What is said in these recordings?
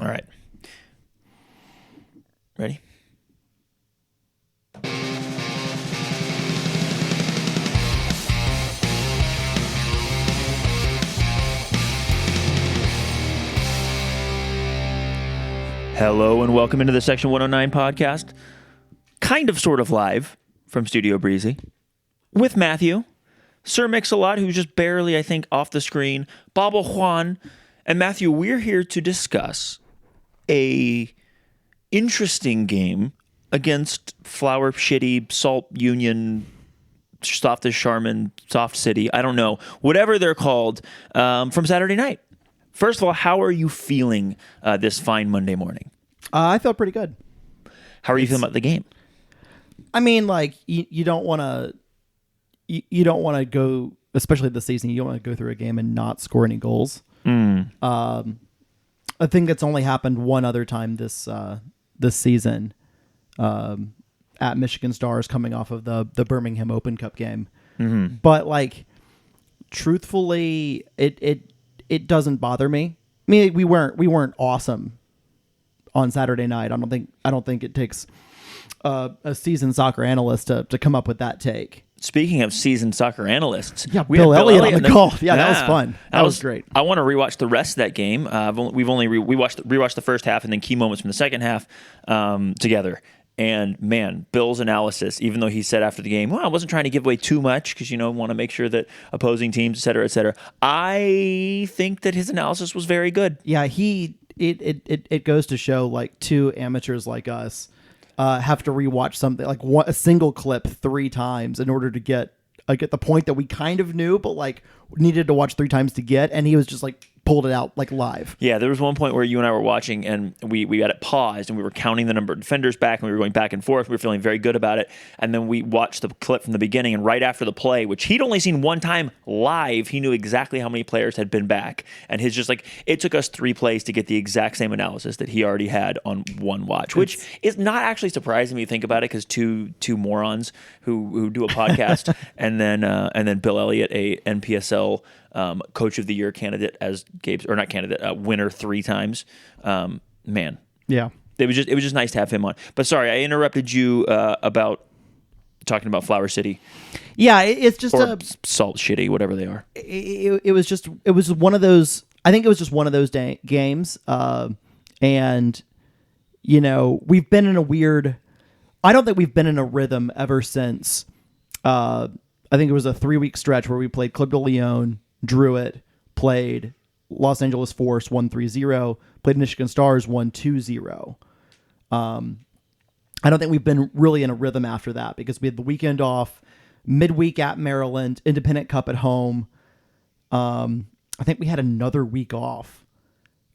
All right. Ready? Hello and welcome into the Section 109 podcast. Kind of sort of live from Studio Breezy with Matthew, Sir Mix-a-Lot, who's just barely, I think, off the screen, Bobble Juan, and Matthew. We're here to discuss a interesting game against Flower Shitty, Salt Union, Softest Charmin, Soft City, I don't know, whatever they're called, from Saturday night. First of all, how are you feeling this fine Monday morning? I felt pretty good. How are you feeling about the game? I mean, like you don't want to, you don't want to go, especially this season. You don't want to go through a game and not score any goals. I think it's only happened one other time this season, at Michigan Stars coming off of the Birmingham Open Cup game. Mm-hmm. But like, truthfully, it doesn't bother me. I mean, we weren't awesome on Saturday night. I don't think it takes a seasoned soccer analyst to come up with that take. Speaking of seasoned soccer analysts, we Bill Elliott on the call. Yeah, that was fun. That was great. I want to rewatch the rest of that game. We've only rewatched the first half and then key moments from the second half together. And man, Bill's analysis, even though he said after the game, well, I wasn't trying to give away too much because, want to make sure that opposing teams, et cetera, I think that his analysis was very good. Yeah, it goes to show, like, two amateurs like us have to rewatch something, like a single clip 3 times in order to get the point that we kind of knew, but like needed to watch 3 times to get. And he was just like pulled it out like live. Yeah, there was one point where you and I were watching and we had it paused and we were counting the number of defenders back and we were going back and forth. We were feeling very good about it. And then we watched the clip from the beginning, and right after the play, which he'd only seen one time live, he knew exactly how many players had been back. And his just like, it took us 3 plays to get the exact same analysis that he already had on one watch, which is not actually surprising when you think about it, because two morons who do a podcast and then Bill Elliott, a NPSL Coach of the Year candidate, as Gabe's, or not candidate, winner 3 times. Man, yeah, it was just nice to have him on. But sorry, I interrupted you about talking about Flower City. Yeah, it's just or Salt Shitty, whatever they are. It was one of those. I think it was just one of those games, and we've been in a weird. I don't think we've been in a rhythm ever since. I think it was a 3-week stretch where we played Club de Leon, drew it, played Los Angeles Force 1-3-0, played Michigan Stars 1-2-0. I don't think we've been really in a rhythm after that, because we had the weekend off, midweek at Maryland, Independent Cup at home. I think we had another week off.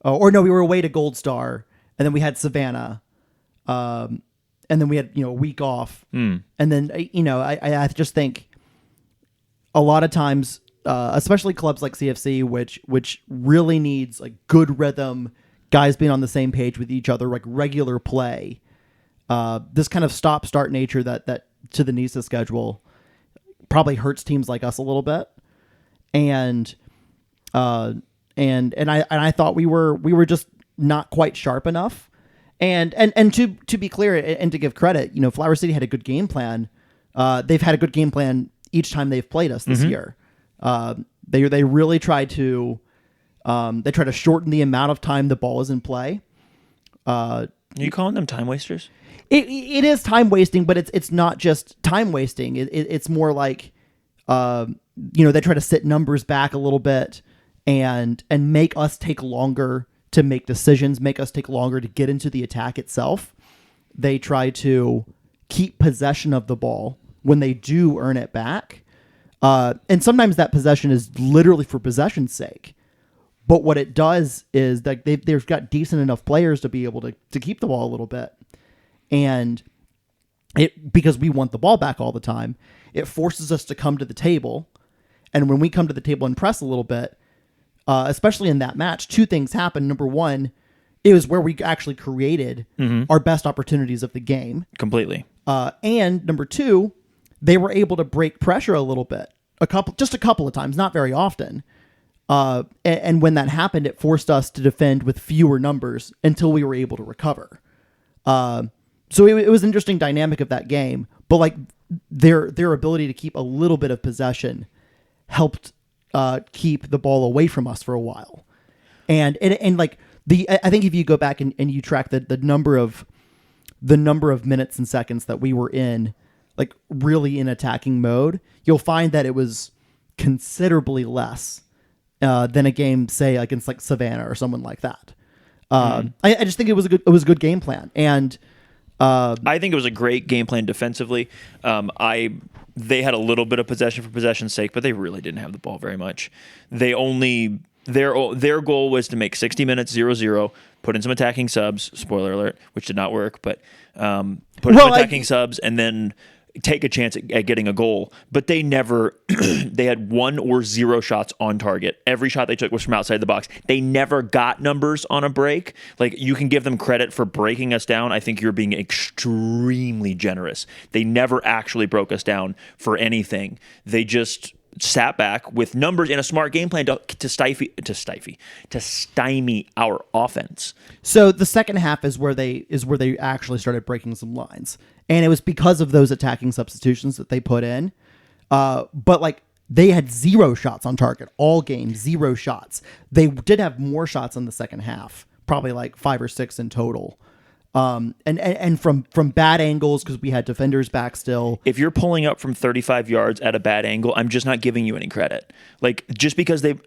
We were away to Gold Star, and then we had Savannah. And then we had, a week off. And then, I just think a lot of times, especially clubs like CFC, which really needs like good rhythm, guys being on the same page with each other, like regular play. This kind of stop-start nature that to the NISA schedule probably hurts teams like us a little bit. And I thought we were just not quite sharp enough. And to be clear and to give credit, Flower City had a good game plan. They've had a good game plan each time they've played us this year. They really try to shorten the amount of time the ball is in play. Are you calling them time wasters? It is time wasting, but it's not just time wasting. It's more like they try to sit numbers back a little bit and make us take longer to make decisions, make us take longer to get into the attack itself. They try to keep possession of the ball when they do earn it back. And sometimes that possession is literally for possession's sake. But what it does is that they've got decent enough players to be able to keep the ball a little bit. And because we want the ball back all the time, it forces us to come to the table. And when we come to the table and press a little bit, especially in that match, 2 things happen. Number one, it was where we actually created our best opportunities of the game. Completely. And number 2, they were able to break pressure a little bit. Just a couple of times, not very often. And when that happened, it forced us to defend with fewer numbers until we were able to recover. So it was an interesting dynamic of that game, but like their ability to keep a little bit of possession helped keep the ball away from us for a while. And like I think if you go back and you track the number of minutes and seconds that we were in, like really in attacking mode, you'll find that it was considerably less than a game, say, against like Savannah or someone like that. I just think it was a good game plan, and I think it was a great game plan defensively. They had a little bit of possession for possession's sake, but they really didn't have the ball very much. Their goal was to make 60 minutes 0-0, put in some attacking subs, spoiler alert, which did not work, but put in some attacking subs, and then take a chance at getting a goal. But they never, they had 1 or 0 shots on target. Every shot they took was from outside the box. They never got numbers on a break. Like, you can give them credit for breaking us down. I think you're being extremely generous. They never actually broke us down for anything. They just sat back with numbers and a smart game plan to stymie our offense. So the second half is where they actually started breaking some lines, and it was because of those attacking substitutions that they put in. But like they had 0 shots on target all game, 0 shots. They did have more shots in the second half, probably like 5 or 6 in total. And from bad angles, because we had defenders back still. If you're pulling up from 35 yards at a bad angle, I'm just not giving you any credit. Like, just because it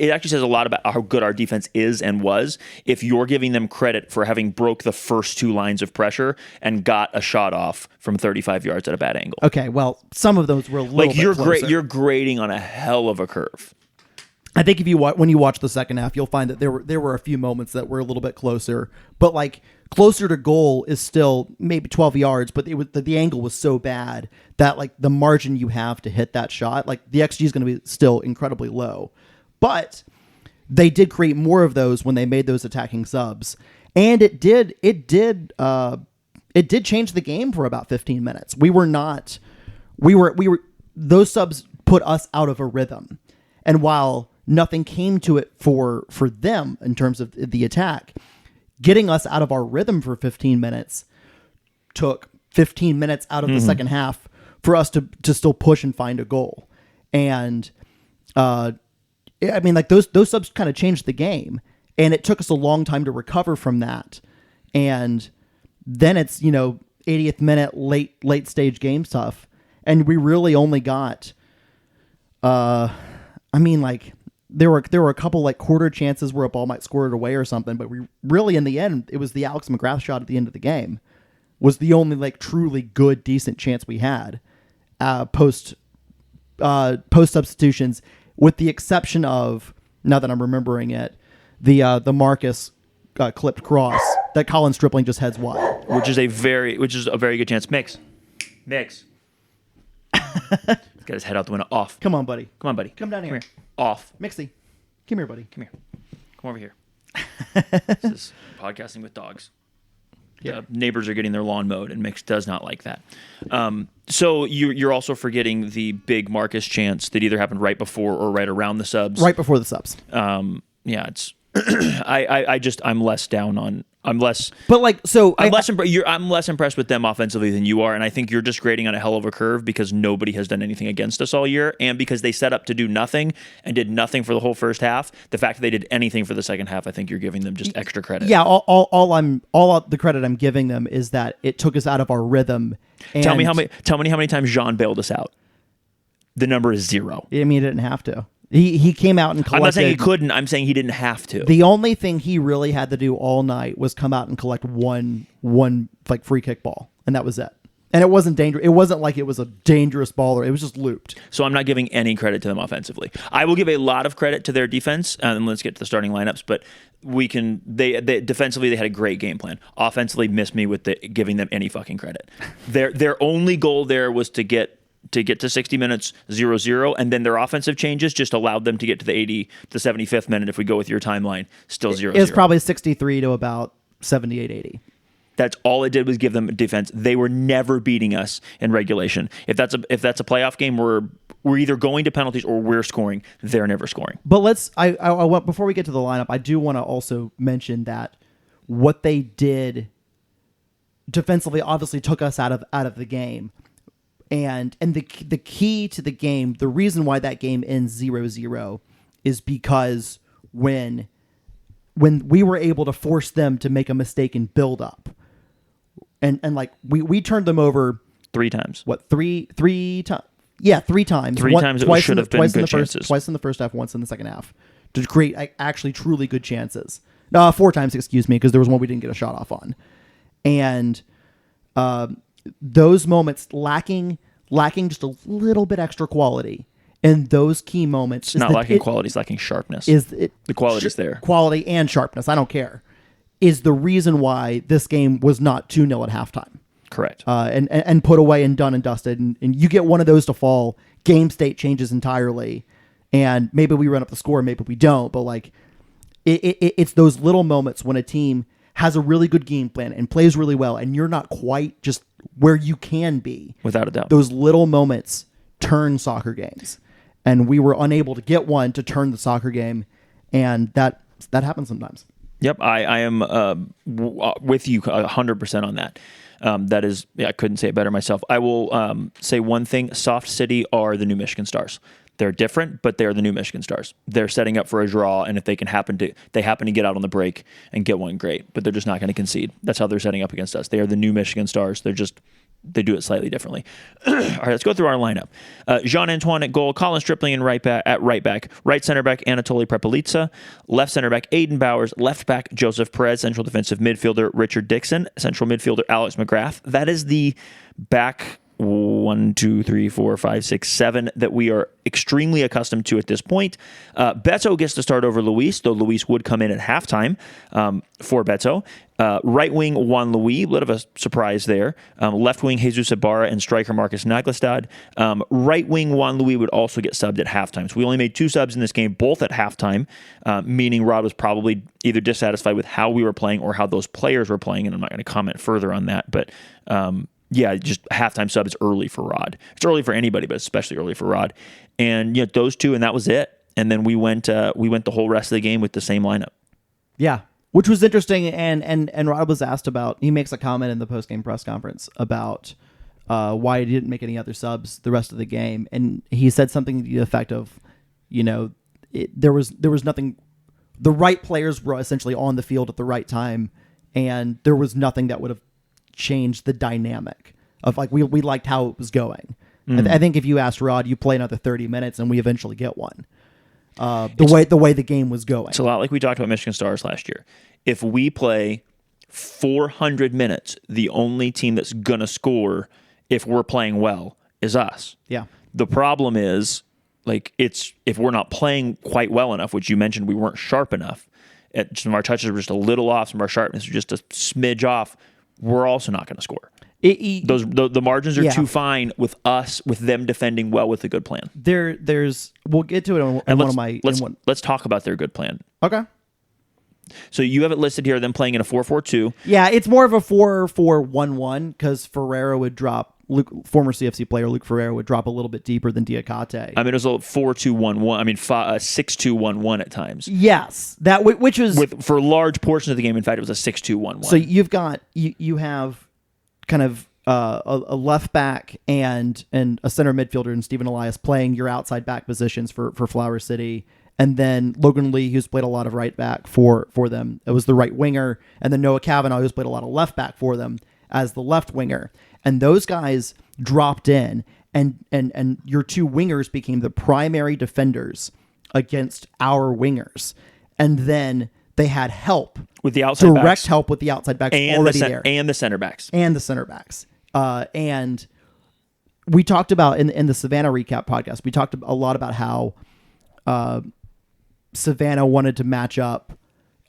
actually says a lot about how good our defense is and was, if you're giving them credit for having broke the first 2 lines of pressure and got a shot off from 35 yards at a bad angle. Okay, well, some of those were a little bit closer. You're grading on a hell of a curve. I think when you watch the second half, you'll find that there were a few moments that were a little bit closer, but like closer to goal is still maybe 12 yards, but the angle was so bad that like the margin you have to hit that shot, like the XG is going to be still incredibly low. But they did create more of those when they made those attacking subs, and it did change the game for about 15 minutes. Those subs put us out of a rhythm, and while nothing came to it for them in terms of the attack, getting us out of our rhythm for 15 minutes took 15 minutes out of the second half for us to still push and find a goal. And I mean, like those subs kind of changed the game, and it took us a long time to recover from that. And then it's 80th minute late stage game stuff, and we really only got there were a couple like quarter chances where a ball might score it away or something, but we really, in the end, it was the Alex McGrath shot at the end of the game was the only like truly good, decent chance we had post substitutions, with the exception of, now that I'm remembering it, the Marcus clipped cross that Colin Stripling just heads wide, which is a very good chance. Mix. He's got his head out the window. Off. Come on, buddy. Come down here. Off. Mixie. Come here, buddy. Come over here. This is podcasting with dogs. Yeah. Neighbors are getting their lawn mowed, and Mix does not like that. So you're also forgetting the big Marcus chance that either happened right before or right around the subs. Right before the subs. Yeah, it's. I'm less down on. I'm less. But like, so I'm less impressed with them offensively than you are, and I think you're just grading on a hell of a curve because nobody has done anything against us all year, and because they set up to do nothing and did nothing for the whole first half. The fact that they did anything for the second half, I think you're giving them just extra credit. Yeah, all the credit I'm giving them is that it took us out of our rhythm. And tell me how many times Jean bailed us out. The number is 0. I mean, he didn't have to. He came out and collected. I'm not saying he couldn't. I'm saying he didn't have to. The only thing he really had to do all night was come out and collect one like free kick ball, and that was it. And it wasn't dangerous. It wasn't like it was a dangerous ball, or it was just looped. So I'm not giving any credit to them offensively. I will give a lot of credit to their defense, and let's get to the starting lineups. But they defensively they had a great game plan. Offensively, missed me with giving them any fucking credit. Their only goal there was to get to 60 minutes 0-0, and then their offensive changes just allowed them to get to the 75th minute. If we go with your timeline, still 0-0. It was probably 63 to about 78-80. That's all it did was give them defense. They were never beating us in regulation. If that's a playoff game, we're either going to penalties or we're scoring. They're never scoring. But I want, before we get to the lineup, I do want to also mention that what they did defensively obviously took us out of the game. And the key to the game, the reason why that game ends 0-0 is because when we were able to force them to make a mistake and build up, and like we turned them over 3 times. What, three times? Yeah, 3 times. 3 times it should have been good chances. Twice in the first half, once in the second half, to create actually truly good chances. 4 times, excuse me, because there was one we didn't get a shot off on. And those moments lacking just a little bit extra quality. And those key moments, it's not lacking quality, it's lacking sharpness. The quality's there. Quality and sharpness, I don't care, is the reason why this game was not 2-0 at halftime. Correct. And put away and done and dusted. And you get one of those to fall, game state changes entirely. And maybe we run up the score, maybe we don't. But like, it's those little moments when a team has a really good game plan and plays really well, and you're not quite just where you can be. Without a doubt. Those little moments turn soccer games. And we were unable to get one to turn the soccer game. And that happens sometimes. Yep, I am with you 100% on that. That is, I couldn't say it better myself. I will say one thing. Soft City are the new Michigan Stars. They're different, but they're the new Michigan Stars. They're setting up for a draw, and if they happen to get out on the break and get one, great. But they're just not going to concede. That's how they're setting up against us. They are the new Michigan Stars. They do it slightly differently. All right, let's go through our lineup. Jean-Antoine at goal, Colin Stripling at right back, right center back Anatoly Prepelica, left center back Aiden Bowers, left back Joseph Perez, central defensive midfielder Richard Dixon, central midfielder Alex McGrath. That is the back 1, 2, 3, 4, 5, 6, 7 that we are extremely accustomed to at this point. Beto gets to start over Luis, though Luis would come in at halftime for Beto. Right wing Juan Luis, a bit of a surprise there. Left wing Jesus Ibarra and striker Marcus Naglestad. Right wing Juan Luis would also get subbed at halftime. So we only made 2 subs in this game, both at halftime, meaning Rod was probably either dissatisfied with how we were playing or how those players were playing, and I'm not going to comment further on that, but yeah, just halftime sub is early for Rod. It's early for anybody, but especially early for Rod. And those 2, and that was it. And then we went the whole rest of the game with the same lineup. Yeah, which was interesting. And Rod was asked about. He makes a comment in the post-game press conference about why he didn't make any other subs the rest of the game, and he said something to the effect of, there was nothing. The right players were essentially on the field at the right time, and there was nothing that would have changed the dynamic of like we liked how it was going. I think if you asked Rod, you play another 30 minutes and we eventually get one. The way the game was going. It's a lot like we talked about Michigan Stars last year. If we play 400 minutes, the only team that's gonna score if we're playing well is us. Yeah. The problem is if we're not playing quite well enough, which you mentioned we weren't sharp enough. Some of our touches were just a little off, some of our sharpness was just a smidge off. We're also not going to score. The margins are too fine with us, with them defending well with a good plan. We'll get to it let's talk about their good plan. Okay. So you have it listed here, them playing in a 4-4-2. Yeah, it's more of a 4-4-1-1 because Ferreira would drop. Former CFC player Luke Ferreira would drop a little bit deeper than Diakate. I mean, it was a 4-2-1-1. I mean, 6-2-1-1 at times. Yes, which was for large portions of the game. In fact, it was a 6-2-1-1. So you have kind of a left back and a center midfielder in Stephen Elias playing your outside back positions for Flower City. And then Logan Lee, who's played a lot of right back for them. It was the right winger. And then Noah Kavanaugh, who's played a lot of left back for them as the left winger. And those guys dropped in, and your 2 wingers became the primary defenders against our wingers. And then they had help. With the outside backs. Direct help with the outside backs already there. And the center backs. And we talked about, in the Savannah recap podcast, we talked a lot about how Savannah wanted to match up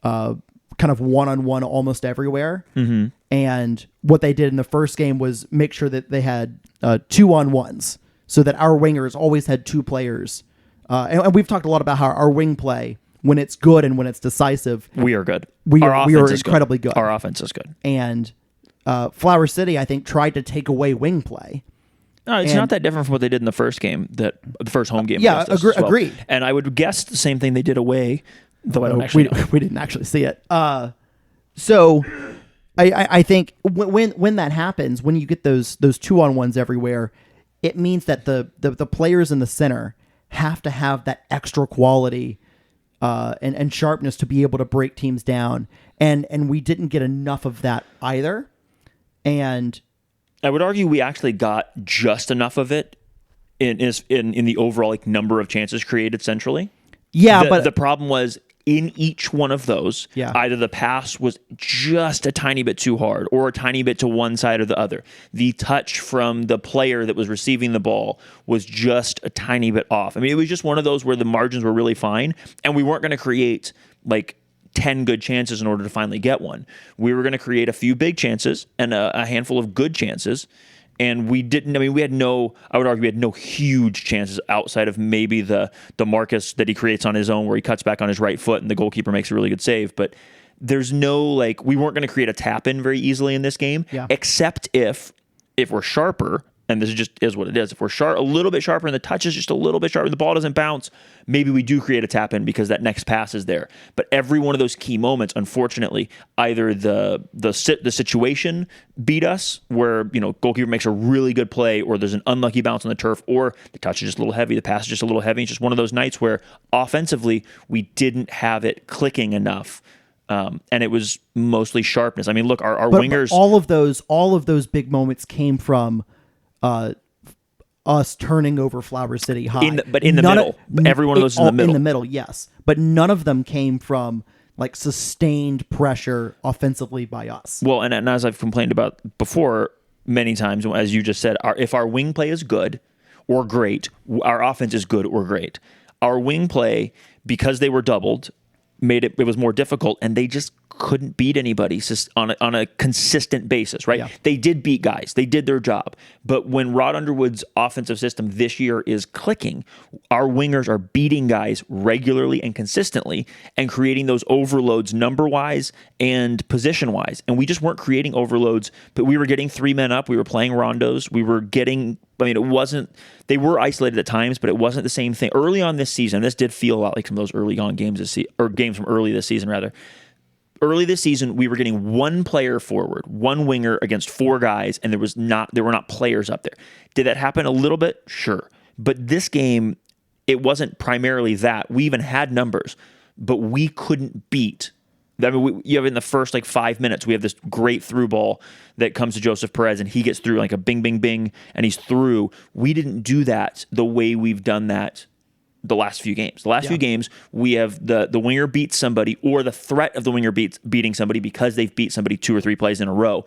kind of one-on-one almost everywhere. Mm-hmm. And what they did in the first game was make sure that they had 2-on-1s so that our wingers always had 2 players. And we've talked a lot about how our wing play, when it's good and when it's decisive, we are good. We are incredibly good. Our offense is good. And Flower City, I think, tried to take away wing play. No, it's not that different from what they did in the first game, the first home game. Yeah, against us as well. agreed. And I would guess the same thing they did away, though I don't actually know. We didn't actually see it. So I think when that happens, when you get those 2-on-1s everywhere, it means that the players in the center have to have that extra quality and sharpness to be able to break teams down. And we didn't get enough of that either. And I would argue we actually got just enough of it in the overall like number of chances created centrally. Yeah, but the problem was in each one of those, either the pass was just a tiny bit too hard or a tiny bit to one side or the other. The touch from the player that was receiving the ball was just a tiny bit off. I mean, it was just one of those where the margins were really fine, and we weren't going to create like 10 good chances in order to finally get one. We were going to create a few big chances and a handful of good chances. And we didn't, I mean, I would argue we had no huge chances outside of maybe the Marcus that he creates on his own where he cuts back on his right foot and the goalkeeper makes a really good save. But there's no, like, we weren't going to create a tap in very easily in this game, except if we're sharper. And this is what it is. If we're a little bit sharper and the touch is just a little bit sharper, the ball doesn't bounce, maybe we do create a tap in because that next pass is there. But every one of those key moments, unfortunately, either the situation beat us, where goalkeeper makes a really good play, or there's an unlucky bounce on the turf, or the touch is just a little heavy, the pass is just a little heavy. It's just one of those nights where offensively we didn't have it clicking enough. And it was mostly sharpness. I mean, look, our wingers. But all of those big moments came from us turning over Flower City high. In the middle. Every one of those is in the middle. In the middle, yes. But none of them came from like sustained pressure offensively by us. Well, and as I've complained about before many times, as you just said, if our wing play is good or great, our offense is good or great. Our wing play, because they were doubled, made it was more difficult, and they just couldn't beat anybody on a consistent basis, right? Yeah. They did beat guys. They did their job. But when Rod Underwood's offensive system this year is clicking, our wingers are beating guys regularly and consistently and creating those overloads number-wise and position-wise. And we just weren't creating overloads, but we were getting 3 men up. We were playing rondos. We were getting... I mean, it wasn't... They were isolated at times, but it wasn't the same thing. Early on this season, this did feel a lot like some of those early on games or games from early this season, rather. Early this season, we were getting one player forward, one winger against 4 guys, and there were not players up there. Did that happen a little bit? Sure. But this game, it wasn't primarily that. We even had numbers, but we couldn't beat. I mean, you have in the first 5 minutes, we have this great through ball that comes to Joseph Perez, and he gets through like a bing, bing, bing, and he's through. We didn't do that the way we've done that the last few games. The last few games, we have the winger beats somebody, or the threat of the winger beating somebody because they've beat somebody 2 or 3 plays in a row.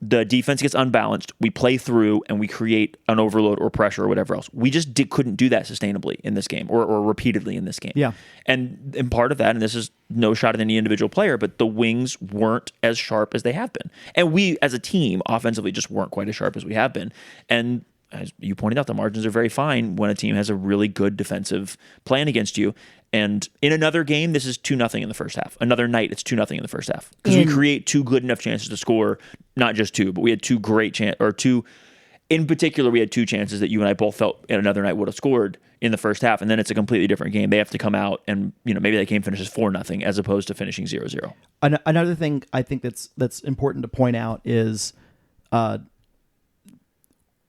The defense gets unbalanced. We play through and we create an overload or pressure or whatever else. We just couldn't do that sustainably in this game or repeatedly in this game. Yeah. And part of that, and this is no shot at any individual player, but the wings weren't as sharp as they have been. And we, as a team, offensively just weren't quite as sharp as we have been. And as you pointed out, the margins are very fine when a team has a really good defensive plan against you. And in another game, this is 2-0 in the first half. Another night, it's 2-0 in the first half. Because we create 2 good enough chances to score, not just 2, but we had 2 great chances, or 2, in particular, we had 2 chances that you and I both felt in another night would have scored in the first half. And then it's a completely different game. They have to come out and, maybe that game finishes 4-0 as opposed to finishing 0-0. Another thing I think that's important to point out is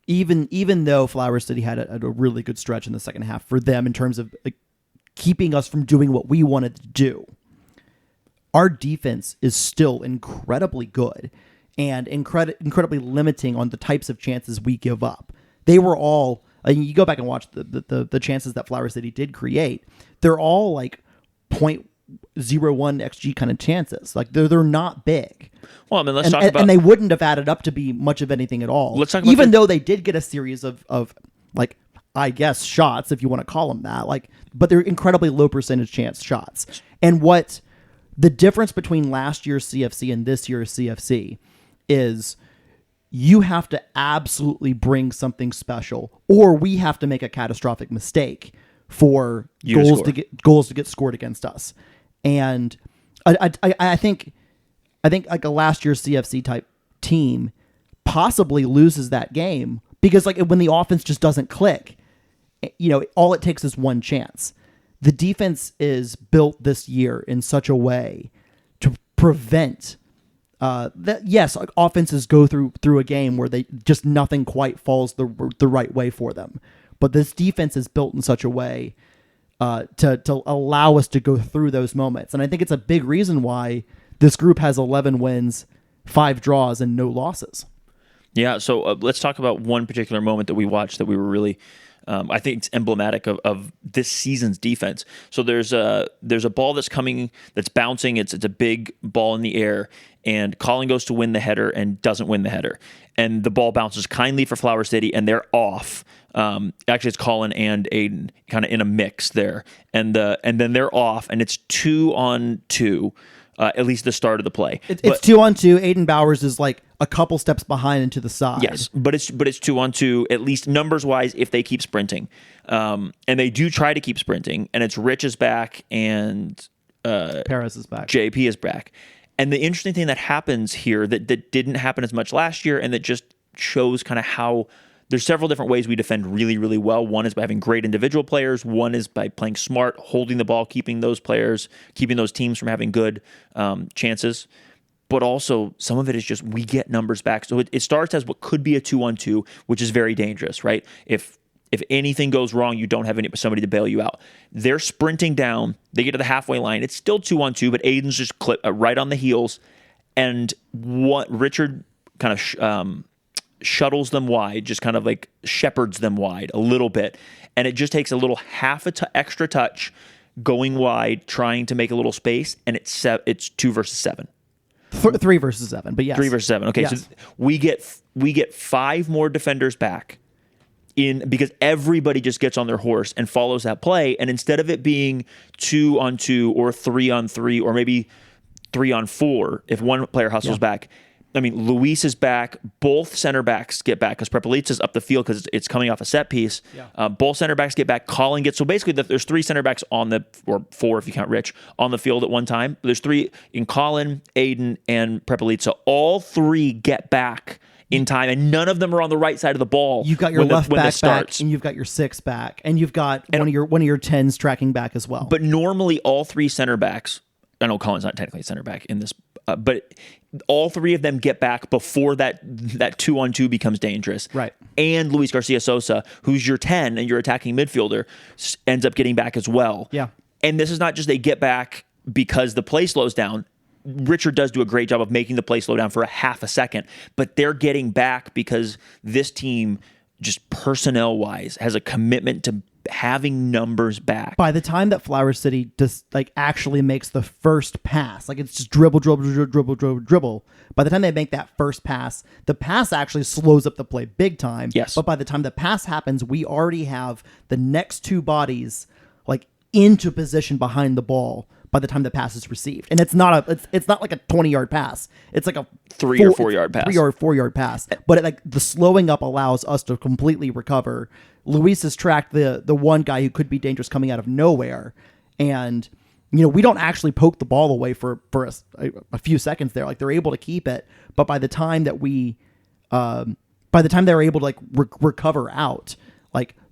even though Flower City had a really good stretch in the second half for them in terms of keeping us from doing what we wanted to do, our defense is still incredibly good and incredibly limiting on the types of chances we give up. They were all, you go back and watch the chances that Flower City did create, they're all like 0.01 XG kind of chances. Like they're not big. Well, I mean, let's talk about... And they wouldn't have added up to be much of anything at all. Let's talk about even though they did get a series of I guess shots, if you want to call them that, but they're incredibly low percentage chance shots. And what the difference between last year's CFC and this year's CFC is, you have to absolutely bring something special, or we have to make a catastrophic mistake for goals to get scored against us. And I think like a last year's CFC type team possibly loses that game, because like when the offense just doesn't click, all it takes is one chance. The defense is built this year in such a way to prevent that. Yes, like offenses go through a game where they just nothing quite falls the right way for them, but this defense is built in such a way to allow us to go through those moments. And I think it's a big reason why this group has 11 wins, 5 draws, and no losses. Yeah, so let's talk about one particular moment that we watched that we were really, I think it's emblematic of this season's defense. So there's a ball that's coming, that's bouncing. It's a big ball in the air, and Colin goes to win the header and doesn't win the header. And the ball bounces kindly for Flower City, and they're off. Actually, it's Colin and Aiden kind of in a mix there, and then they're off, and it's 2-on-2. At least the start of the play. It's 2-on-2. Aiden Bowers is like a couple steps behind and to the side. Yes, but it's 2-on-2, at least numbers wise, if they keep sprinting. And they do try to keep sprinting, and it's Rich is back and Perez is back. JP is back. And the interesting thing that happens here that didn't happen as much last year, and that just shows kind of how there's several different ways we defend really, really well. One is by having great individual players. One is by playing smart, holding the ball, keeping those players, keeping those teams from having good chances. But also, some of it is just we get numbers back. So it starts as what could be a 2-on-2, which is very dangerous, right? If anything goes wrong, you don't have somebody to bail you out. They're sprinting down. They get to the halfway line. It's still 2-on-2, but Aiden's just right on the heels. And what Richard kind of shuttles them wide, just kind of like shepherds them wide a little bit. And it just takes a little extra touch going wide, trying to make a little space. And it's 2 versus 7. 3 versus 7, but yes. 3 versus 7. Okay, yes. So we get 5 more defenders back because everybody just gets on their horse and follows that play. And instead of it being 2-on-2 or 3-on-3 or maybe 3-on-4, if one player hustles back, I mean, Luis is back. Both center backs get back because Prepelitsa's up the field because it's coming off a set piece. Yeah. Both center backs get back. Colin gets... So basically, there's 3 center backs or 4 if you count Rich, on the field at one time. There's 3 in Colin, Aiden, and Prepelitsa. All 3 get back in time, and none of them are on the right side of the ball. You've got your left back, and you've got your 6 back, and you've got one of your 10s tracking back as well. But normally, all 3 center backs... I know Colin's not technically a center back in this, but all 3 of them get back before that 2-on-2 becomes dangerous. Right. And Luis Garcia Sosa, who's your 10 and your attacking midfielder, ends up getting back as well. Yeah. And this is not just they get back because the play slows down. Richard does do a great job of making the play slow down for a half a second, but they're getting back because this team, just personnel-wise, has a commitment to having numbers back. By the time that Flower City just actually makes the first pass, it's just dribble. By the time they make that first pass, the pass actually slows up the play big time. Yes. But by the time the pass happens, we already have the next 2 bodies into position behind the ball by the time the pass is received. And it's not like a 20-yard pass. It's like a 3 or 4 yard pass. 3 or 4 yard pass. But the slowing up allows us to completely recover. Luis has tracked the one guy who could be dangerous coming out of nowhere. And, we don't actually poke the ball away for a few seconds there. They're able to keep it. But by the time that they're able to recover out,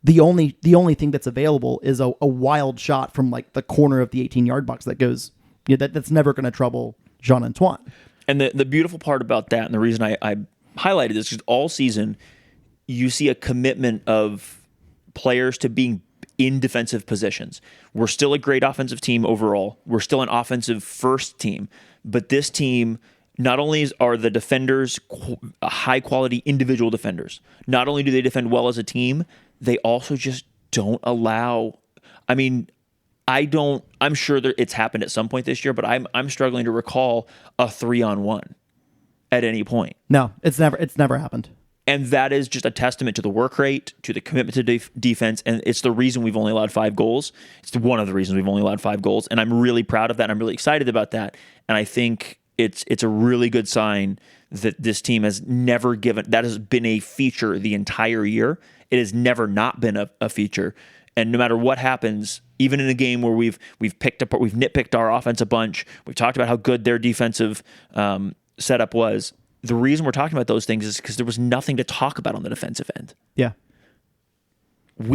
the only thing that's available is a wild shot from the corner of the 18-yard box that goes, that's never going to trouble Jean-Antoine. And the beautiful part about that, and the reason I highlighted this, is all season you see a commitment of players to being in defensive positions. We're still a great offensive team overall. We're still an offensive first team, but this team, not only are the defenders high quality individual defenders, not only do they defend well as a team, they also just don't allow. I mean, I'm sure that it's happened at some point this year, but I'm struggling to recall a 3-on-1 at any point. No, it's never happened. And that is just a testament to the work rate, to the commitment to defense, and it's the reason we've only allowed 5 goals. It's one of the reasons we've only allowed 5 goals, and I'm really proud of that. I'm really excited about that, and I think it's a really good sign that this team has never given. That has been a feature the entire year. It has never not been a feature, and no matter what happens, even in a game where we've nitpicked our offense a bunch, we've talked about how good their defensive setup was. the reason we're talking about those things is because there was nothing to talk about on the defensive end. Yeah.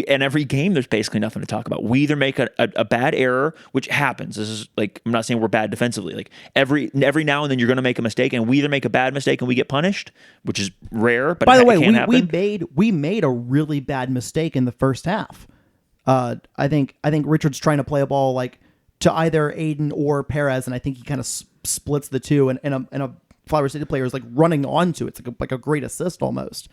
In every game, there's basically nothing to talk about. We either make a bad error, which happens. This is like, I'm not saying we're bad defensively. Like every now and then you're going to make a mistake, and we either make a bad mistake and we get punished, which is rare. But by the way, it can happen. we made a really bad mistake in the first half. I think Richard's trying to play a ball like to either Aiden or Perez, and I think he kind of splits the two, and a Flower City player is like running onto it. It's like a great assist almost.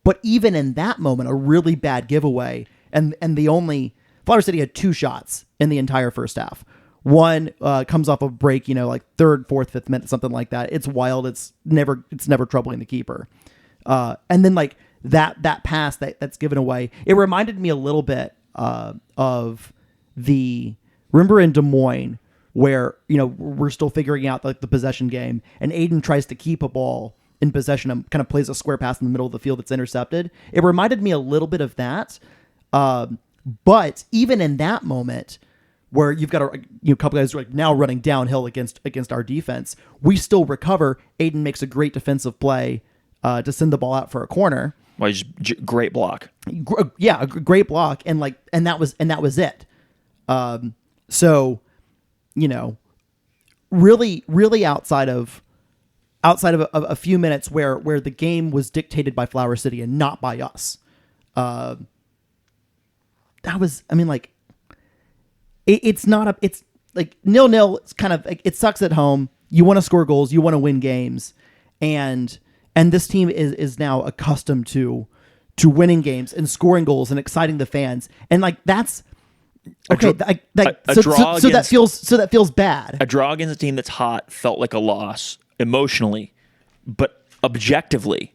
But even in that moment, a really bad giveaway, and the only Flower City had 2 shots in the entire first half. One comes off a break, like 3rd, 4th, 5th minute, something like that. It's wild. It's never troubling the keeper. And then like that pass that's given away, it reminded me a little bit of remember in Des Moines where we're still figuring out like the possession game, and Aiden tries to keep a ball in possession and kind of plays a square pass in the middle of the field that's intercepted. It reminded me a little bit of that. But even in that moment where you've got a couple guys like now running downhill against our defense, we still recover. Aiden makes a great defensive play to send the ball out for a corner. Well, great block. Yeah, a great block, and that was it. So, really outside of a few minutes where the game was dictated by Flower City and not by us. That was, it's like 0-0. It's kind of, it sucks at home. You want to score goals. You want to win games. And this team is now accustomed to winning games and scoring goals and exciting the fans. And like, that's okay. So that feels bad. A draw against a team that's hot felt like a loss emotionally, but objectively,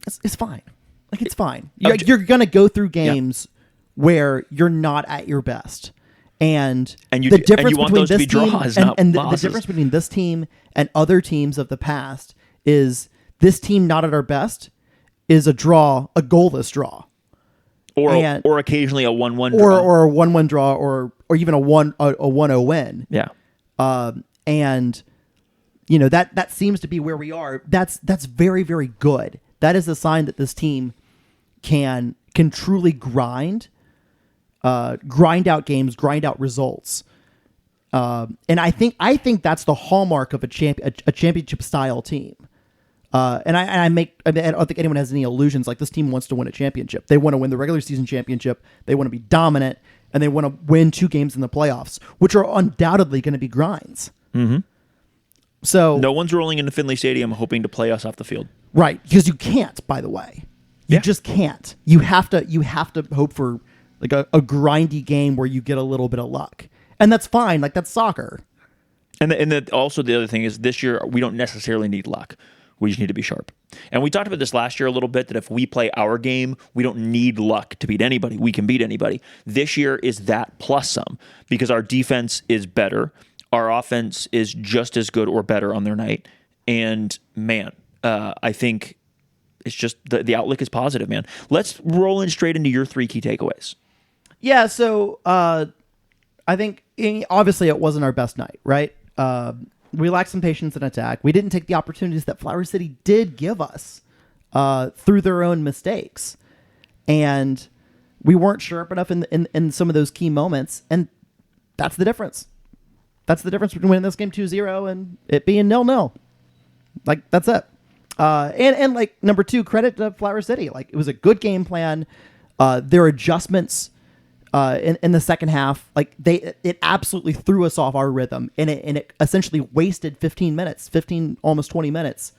it's fine. Like it's fine. You're gonna go through games where you're not at your best, and the difference between this team and the difference between this team and other teams of the past is this team not at our best is a draw, a goalless draw, or occasionally a 1-1 draw, or a 1-1 draw, or even a 1-0 win. Yeah, and that seems to be where we are. That's very, very good. That is a sign that this team can truly grind out games, grind out results. And I think that's the hallmark of a championship style team. And I don't think anyone has any illusions. Like, this team wants to win a championship. They want to win the regular season championship. They want to be dominant, and they want to win 2 games in the playoffs, which are undoubtedly going to be grinds. Mm-hmm. So no one's rolling into Finley Stadium hoping to play us off the field, right? Because you can't. By the way, you just can't. You have to hope for like a grindy game where you get a little bit of luck, and that's fine. Like, that's soccer. And also the other thing is, this year we don't necessarily need luck. We just need to be sharp. And we talked about this last year a little bit, that if we play our game, we don't need luck to beat anybody. We can beat anybody. This year is that plus some, because our defense is better. Our offense is just as good or better on their night. And man, I think it's just the outlook is positive, man. Let's roll in straight into your 3 key takeaways. Yeah. So I think obviously it wasn't our best night, right? We lacked some patience in attack. We didn't take the opportunities that Flower City did give us through their own mistakes. And we weren't sharp enough in some of those key moments. And that's the difference. That's the difference between winning this game 2-0 and it being 0-0. Like, that's it. And like, number 2, credit to Flower City. Like, it was a good game plan. Their adjustments in the second half, like, it absolutely threw us off our rhythm, and it essentially wasted 15 minutes, almost 20 minutes,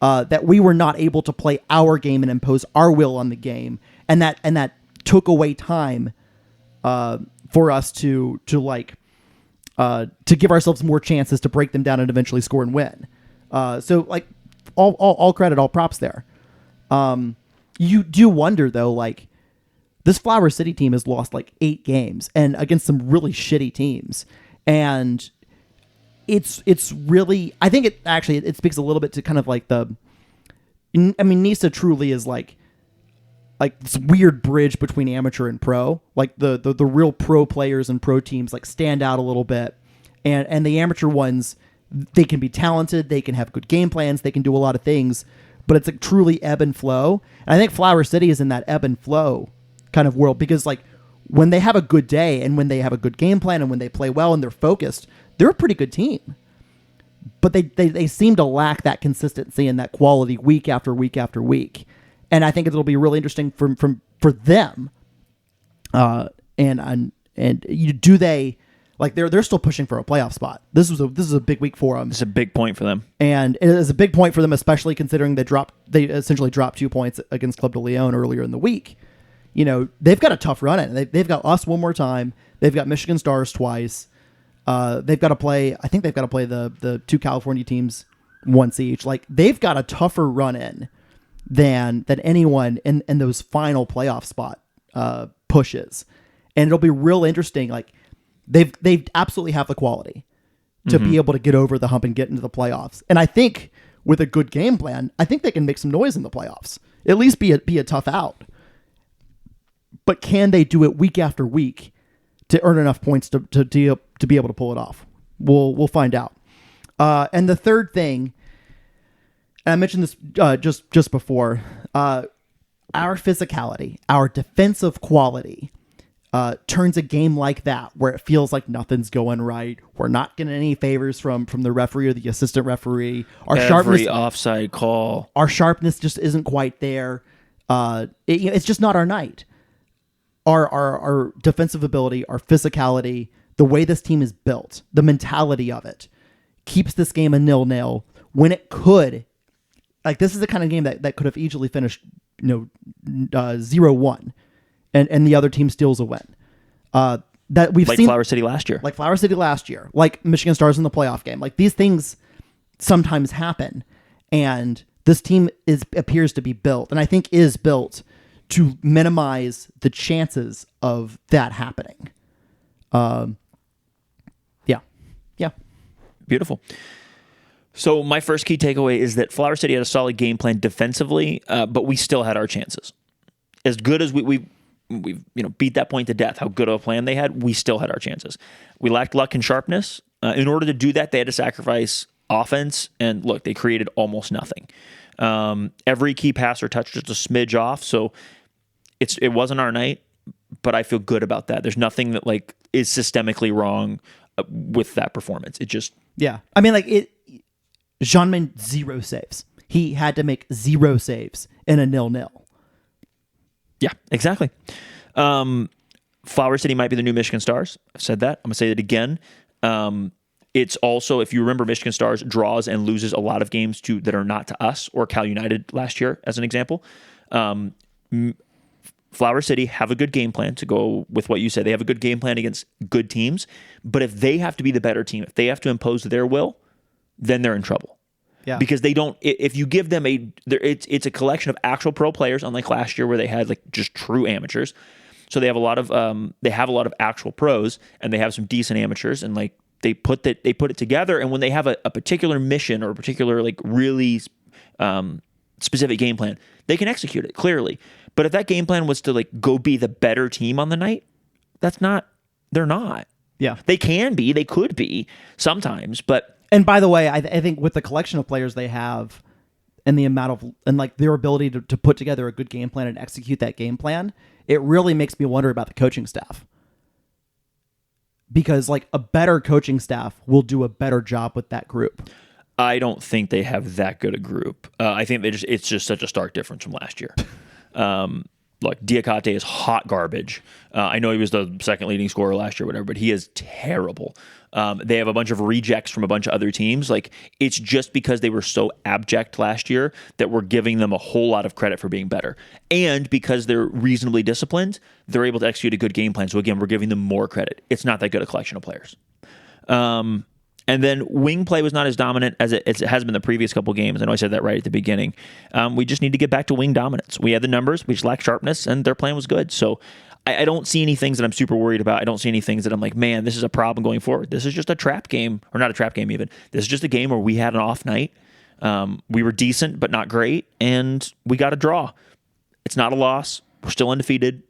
that we were not able to play our game and impose our will on the game, and that took away time for us to give ourselves more chances to break them down and eventually score and win. So like, all credit, all props there. You do wonder though, like, this Flower City team has lost like 8 games, and against some really shitty teams. And it's really, I think it speaks a little bit to kind of like NISA truly is like this weird bridge between amateur and pro. Like the real pro players and pro teams like stand out a little bit, and the amateur ones they can be talented, they can have good game plans, they can do a lot of things, but it's like truly ebb and flow. And I think Flower City is in that ebb and flow kind of world, because like when they have a good day and when they have a good game plan and when they play well and they're focused, they're a pretty good team. But they seem to lack that consistency and that quality week after week after week. And I think it'll be really interesting for them. And do they, like, they're still pushing for a playoff spot. This is a big week for them. It's a big point for them, and it is a big point for them, especially considering they essentially dropped 2 points against Club de Leon earlier in the week. You know, they've got a tough run in. They've got us one more time. They've got Michigan Stars twice. They've got to play. I think they've got to play the two California teams once each. Like, they've got a tougher run in than anyone in those final playoff spot pushes, and it'll be real interesting. Like, They absolutely have the quality to be able to get over the hump and get into the playoffs. And I think with a good game plan, I think they can make some noise in the playoffs. At least be a tough out. But can they do it week after week to earn enough points to be able to pull it off? We'll find out. And the third thing, and I mentioned this just before, our physicality, our defensive quality. Turns a game like that where it feels like nothing's going right. We're not getting any favors from the referee or the assistant referee. Every offside call. Our sharpness just isn't quite there. It's just not our night. Our defensive ability, our physicality, the way this team is built, the mentality of it, keeps this game a 0-0 when it could. Like, this is the kind of game that could have easily finished 0-1. And the other team steals a win. That we've seen, Flower City last year. Like Flower City last year. Like Michigan Stars in the playoff game. Like, these things sometimes happen. And this team appears to be built, and I think is built to minimize the chances of that happening. Yeah. Beautiful. So my first key takeaway is that Flower City had a solid game plan defensively, but we still had our chances. As good as we've beat that point to death, how good of a plan they had, we still had our chances. We lacked luck and sharpness. In order to do that, they had to sacrifice offense, and look, they created almost nothing. Every key pass or touch just a smidge off, so it wasn't our night, but I feel good about that. There's nothing that like is systemically wrong with that performance. It just... Yeah. I mean, like, Jean made 0 saves. He had to make 0 saves in a 0-0. Yeah, exactly. Flower City might be the new Michigan Stars. I've said that. I'm going to say it again. It's also, if you remember, Michigan Stars draws and loses a lot of games that are not to us or Cal United last year, as an example. Flower City have a good game plan, to go with what you said. They have a good game plan against good teams. But if they have to be the better team, if they have to impose their will, then they're in trouble. Yeah. Because they don't. If you give them it's a collection of actual pro players, unlike last year where they had like just true amateurs. So they have a lot of actual pros, and they have some decent amateurs, and like they put it together. And when they have a particular mission or a particular like really specific game plan, they can execute it clearly. But if that game plan was to like go be the better team on the night, they're not. Yeah, they can be, they could be sometimes, but. And by the way, I think with the collection of players they have and the amount of, and like their ability to put together a good game plan and execute that game plan, it really makes me wonder about the coaching staff. Because like a better coaching staff will do a better job with that group. I don't think they have that good a group. I think it's just such a stark difference from last year. Look, Diakate is hot garbage. I know he was the second leading scorer last year, whatever, but he is terrible. They have a bunch of rejects from a bunch of other teams. Like, it's just because they were so abject last year that we're giving them a whole lot of credit for being better. And because they're reasonably disciplined, they're able to execute a good game plan. So again, we're giving them more credit. It's not that good a collection of players. And then wing play was not as dominant as it has been the previous couple games. I know I said that right at the beginning. We just need to get back to wing dominance. We had the numbers. We just lacked sharpness, and their plan was good. So I don't see any things that I'm super worried about. I don't see any things that I'm like, man, this is a problem going forward. This is just a trap game, or not a trap game even. This is just a game where we had an off night. We were decent, but not great, and we got a draw. It's not a loss. We're still undefeated.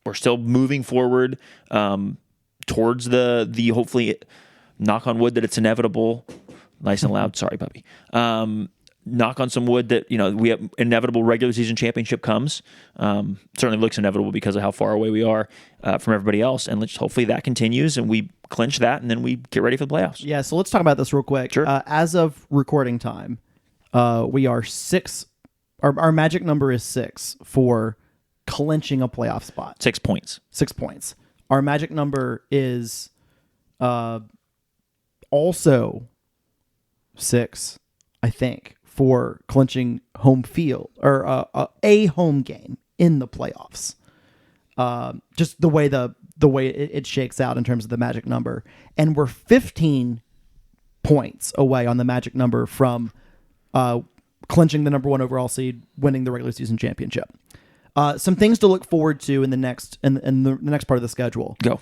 We're still moving forward towards the hopefully, knock on wood that it's inevitable, nice and loud. Sorry, puppy. Knock on some wood that, we have inevitable regular season championship comes. Certainly looks inevitable because of how far away we are from everybody else. And hopefully that continues and we clinch that and then we get ready for the playoffs. Yeah, so let's talk about this real quick. Sure. As of recording time, we are 6. Our magic number is 6 for clinching a playoff spot. 6 points. 6 points. Our magic number is also 6, I think, for clinching home field or a home game in the playoffs. Just the way it shakes out in terms of the magic number, and we're 15 points away on the magic number from clinching the number 1 overall seed, winning the regular season championship. Some things to look forward to in the next part of the schedule. Go.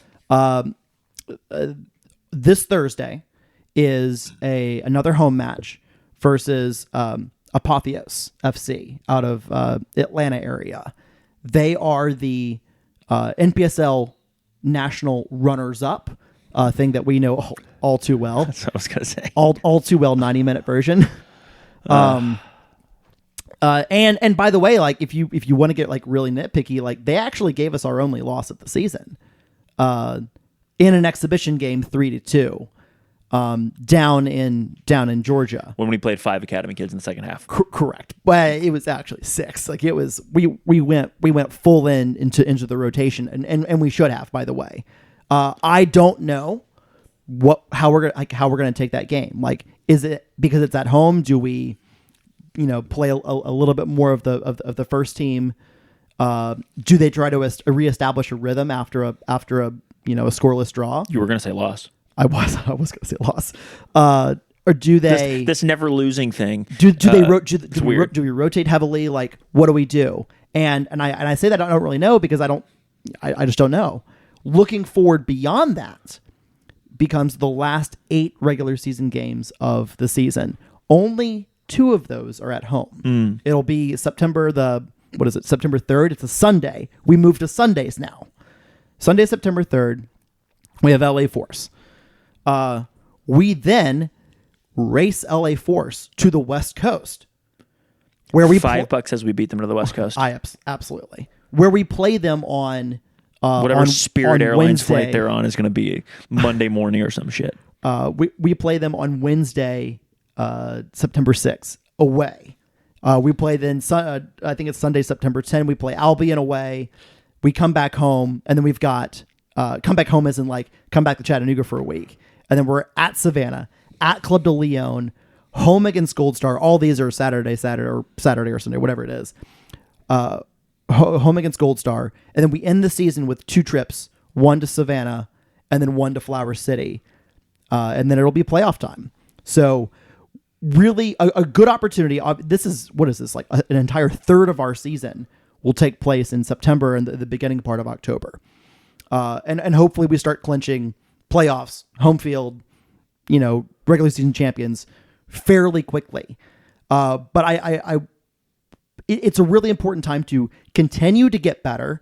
This Thursday is another home match versus Apotheos FC out of Atlanta area. They are the NPSL national runners-up, thing that we know all too well. That's what I was going to say. All too well 90-minute version. And by the way, like if you want to get like really nitpicky, like they actually gave us our only loss of the season in an exhibition game 3-2. Down in Georgia When we played 5 academy kids in the second half. correct, but it was actually 6. Like it was, we went full into the rotation, and we should have, by the way. I don't know how we're gonna take that game. Like, is it because it's at home? Do we, play a little bit more of the first team? Do they try to reestablish a rhythm after a scoreless draw? You were going to say loss. I was going to say loss. Or do they this never losing thing? Do we rotate heavily? Like, what do we do? And I say that I don't really know because I just don't know. Looking forward beyond that becomes the last 8 regular season games of the season. Only 2 of those are at home. It'll be September 3rd. It's a Sunday. We move to Sundays now. Sunday, September 3rd. We have LA Force. We then race LA Force to the West Coast, where we $5 says we beat them to the West Coast. Absolutely, where we play them on whatever Spirit Airlines Wednesday. flight they're on is going to be Monday morning or some shit. We play them on Wednesday, September 6th away. We play then. I think it's Sunday, September 10th. We play Albion away. We come back home, and then we've got come back home as in like come back to Chattanooga for a week. And then we're at Savannah, at Club de Leon, home against Gold Star. All these are Saturday or Sunday, whatever it is. Home against Gold Star. And then we end the season with 2 trips, 1 to Savannah and then 1 to Flower City. And then it'll be playoff time. So really a good opportunity. This is, like an entire third of our season will take place in September and the beginning part of October. And hopefully we start clinching playoffs, home field, regular season champions fairly quickly. But it's a really important time to continue to get better.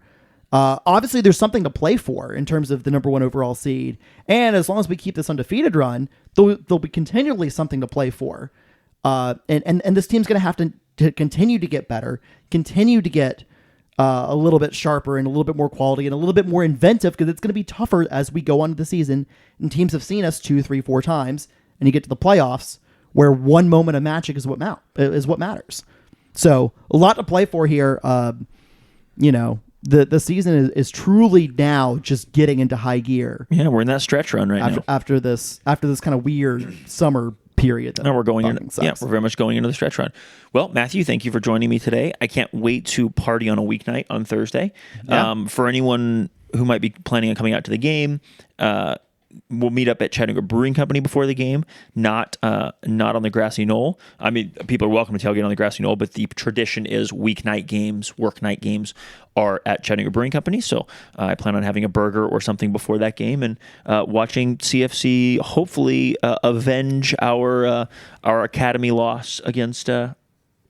Obviously there's something to play for in terms of the number 1 overall seed. And as long as we keep this undefeated run, there'll be continually something to play for. And this team's going to have to continue to get better, continue to get a little bit sharper and a little bit more quality and a little bit more inventive, because it's going to be tougher as we go on to the season. And teams have seen us 2, 3, 4 times, and you get to the playoffs where one moment of magic is what matters. So a lot to play for here. The season is truly now just getting into high gear. Yeah, we're in that stretch run now. After this kind of weird summer period. We're going into, we're very much going into the stretch run. Well, Matthew, thank you for joining me today. I can't wait to party on a weeknight on Thursday. Yeah. For anyone who might be planning on coming out to the game, we'll meet up at Chattanooga Brewing Company before the game, not on the grassy knoll. I mean, people are welcome to tailgate on the grassy knoll, but the tradition is weeknight games, work night games are at Chattanooga Brewing Company. So I plan on having a burger or something before that game and watching CFC hopefully avenge our academy loss against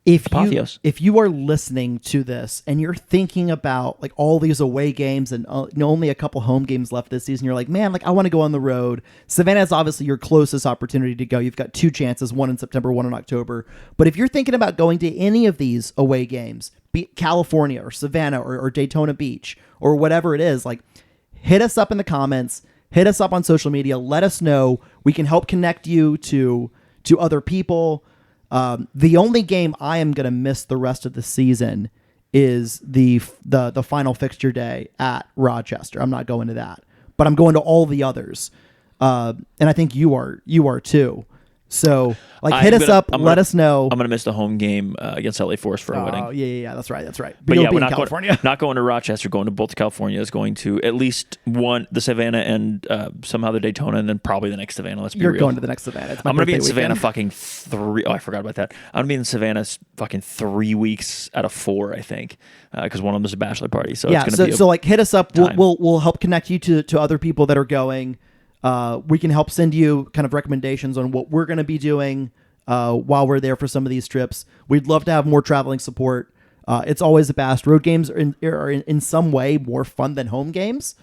Apotheos. if you are listening to this and you're thinking about like all these away games and only a couple home games left this season, you're like, man, like I want to go on the road. Savannah is obviously your closest opportunity to go. You've got 2 chances, one in September, one in October. But if you're thinking about going to any of these away games, be it California or Savannah or Daytona Beach or whatever it is, like hit us up in the comments, hit us up on social media, let us know. We can help connect you to other people. The only game I am going to miss the rest of the season is the final fixture day at Rochester. I'm not going to that, but I'm going to all the others. And I think you are too. So like hit us up, let us know. I'm going to miss the home game against LA Force for a wedding. Oh, yeah, that's right. But yeah, we're not California. Not going to Rochester, going to both California is going to at least one, the Savannah and somehow the Daytona, and then probably the next Savannah. Let's be real. You're going to the next Savannah. It's my I'm going to be in birthday Savannah weekend. fucking 3. Oh, I forgot about that. I'm going to be in Savannah fucking 3 weeks out of 4, I think, because one of them is a bachelor party. So Yeah, it's going to be so like hit us up. time. We'll help connect you to other people that are going. We can help send you kind of recommendations on what we're going to be doing while we're there for some of these trips. We'd love to have more traveling support. It's always the best. Road games are in some way more fun than home games.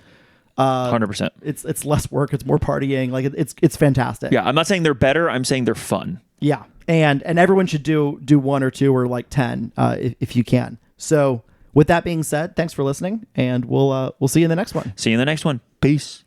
100%. It's less work. It's more partying. Like it's fantastic. Yeah, I'm not saying they're better. I'm saying they're fun. Yeah, and everyone should do 1 or 2 or like 10 if you can. So with that being said, thanks for listening, and we'll see you in the next one. See you in the next one. Peace.